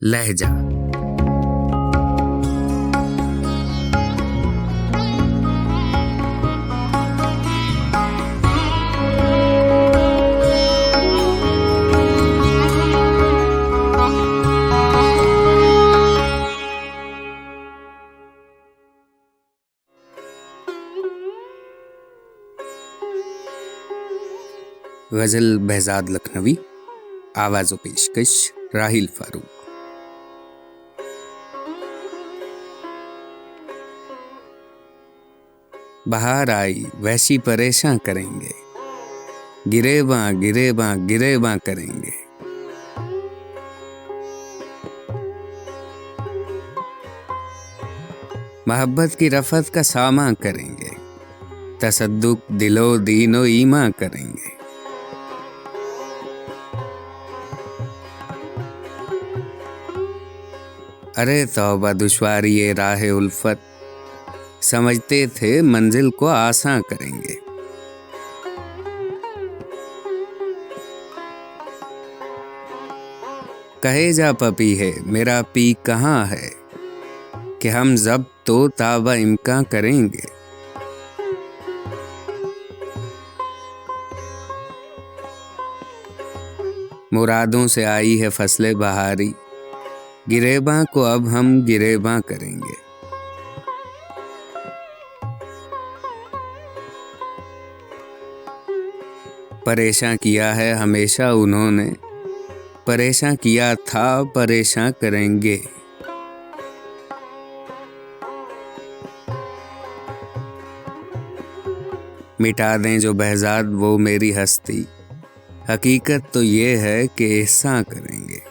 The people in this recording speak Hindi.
लहजा। गजल बहजाद लखनवी, आवाज़ व पेशकश राहिल फारूक। बहार आई वैसी परेशान करेंगे, गिरेबां करेंगे। मोहब्बत की रफ़त का सामा करेंगे, तसद्दुक दिलो दीनो ईमा करेंगे। अरे तौबा दुश्वारी ये राह उल्फत, समझते थे मंजिल को आसान करेंगे। कहे जा पपी है मेरा पी कहाँ है, कि हम जब तो ताबा इम्कान करेंगे। मुरादों से आई है फसलें बहारी, गिरेबां को अब हम गिरेबां करेंगे। परेशान किया है हमेशा उन्होंने, परेशान किया था परेशान करेंगे। मिटा दें जो बहजाद वो मेरी हस्ती, हकीकत तो ये है कि एहसान करेंगे।